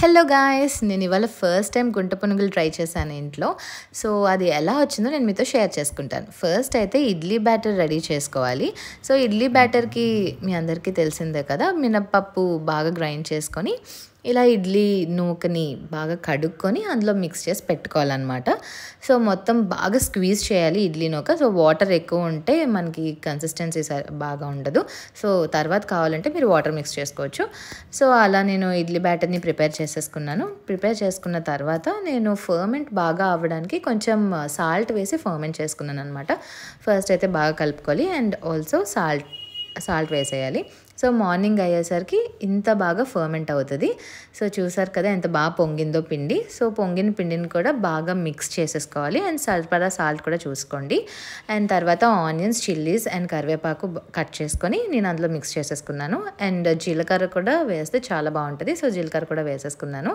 Hello guys, నేను ఇవాళ first time గుంట పునుగులు ట్రై చేశాను ఇంట్లో. సో అది ఎలా వచ్చిందో నేను మీతో షేర్ చేసుకుంటాను. ఫస్ట్ అయితే ఇడ్లీ బ్యాటర్ రెడీ చేసుకోవాలి. సో ఇడ్లీ బ్యాటర్కి మీ అందరికీ తెలిసిందే కదా, మినప్పప్పు బాగా గ్రైండ్ చేసుకొని ఇలా ఇడ్లీ నూకని బాగా కడుక్కొని అందులో మిక్స్ చేసి పెట్టుకోవాలన్నమాట. సో మొత్తం బాగా స్క్వీజ్ చేయాలి ఇడ్లీ నూక. సో వాటర్ ఎక్కువ ఉంటే మనకి కన్సిస్టెన్సీ బాగా ఉండదు. సో తర్వాత కావాలంటే మీరు వాటర్ మిక్స్ చేసుకోవచ్చు. సో అలా నేను ఇడ్లీ బ్యాటర్ని ప్రిపేర్ చేసేసుకున్నాను. ప్రిపేర్ చేసుకున్న తర్వాత నేను ఫర్మెంట్ బాగా అవ్వడానికి కొంచెం సాల్ట్ వేసి ఫర్మెంట్ చేసుకున్నాను అనమాట. ఫస్ట్ అయితే బాగా కలుపుకోవాలి అండ్ ఆల్సో సాల్ట్ వేసేయాలి. సో మార్నింగ్ అయ్యేసరికి ఇంత బాగా ఫర్మెంట్ అవుతుంది. సో చూసారు కదా ఎంత బాగా పొంగిందో పిండి. సో పొంగిన పిండిని కూడా బాగా మిక్స్ చేసేసుకోవాలి అండ్ సరిపడా సాల్ట్ కూడా చూసుకోండి. అండ్ తర్వాత ఆనియన్స్, చిల్లీస్ అండ్ కరివేపాకు కట్ చేసుకొని నేను అందులో మిక్స్ చేసేసుకున్నాను. అండ్ జీలకర్ర కూడా వేస్తే చాలా బాగుంటుంది. సో జీలకర్ర కూడా వేసేసుకున్నాను.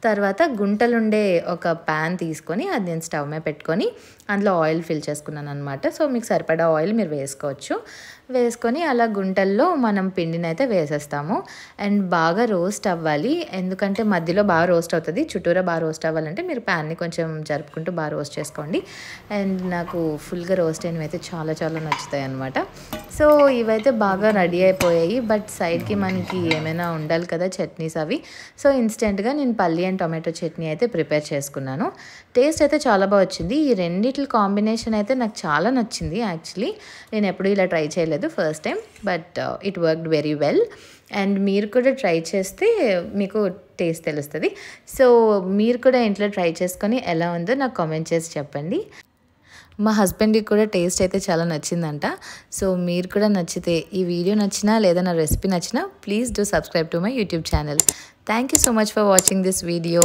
తర్వాత గుంటలుండే ఒక ప్యాన్ తీసుకొని అది నేను స్టవ్ మీద పెట్టుకొని అందులో ఆయిల్ ఫిల్ చేసుకున్నాను అనమాట. సో మీకు సరిపడా ఆయిల్ మీరు వేసుకోవచ్చు. వేసుకొని అలా గుంటల్లో మనం పిండిని అయితే వేసేస్తాము. అండ్ బాగా రోస్ట్ అవ్వాలి, ఎందుకంటే మధ్యలో బాగా రోస్ట్ అవుతుంది. చుట్టూరా బాగా రోస్ట్ అవ్వాలంటే మీరు ప్యాన్ని కొంచెం జరుపుకుంటూ బాగా రోస్ట్ చేసుకోండి. అండ్ నాకు ఫుల్గా రోస్ట్ అయినవి అయితే చాలా చాలా నచ్చుతాయి అనమాట. సో ఇవైతే బాగా రెడీ అయిపోయాయి. బట్ సైడ్కి మనకి ఏమైనా ఉండాలి కదా చట్నీస్ అవి. సో ఇన్స్టెంట్గా నేను పల్లి అండ్ టొమాటో చట్నీ అయితే ప్రిపేర్ చేసుకున్నాను. టేస్ట్ అయితే చాలా బాగా వచ్చింది. ఈ రెండిటి కాంబినేషన్ అయితే నాకు చాలా నచ్చింది. యాక్చువల్లీ నేను ఎప్పుడూ ఇలా ట్రై చేయలేదు, first time. But it worked very well. And మీరు కూడా ట్రై చేస్తే మీకు టేస్ట్ తెలుస్తుంది. సో మీరు కూడా ఇంట్లో ట్రై చేసుకొని ఎలా ఉందో నాకు కామెంట్ చేసి చెప్పండి. మా హస్బెండ్కి కూడా టేస్ట్ అయితే చాలా నచ్చిందంట. సో మీరు కూడా నచ్చితే, ఈ వీడియో నచ్చినా లేదా నా రెసిపీ నచ్చినా, please do subscribe to my YouTube channel. Thank you so much for watching this video.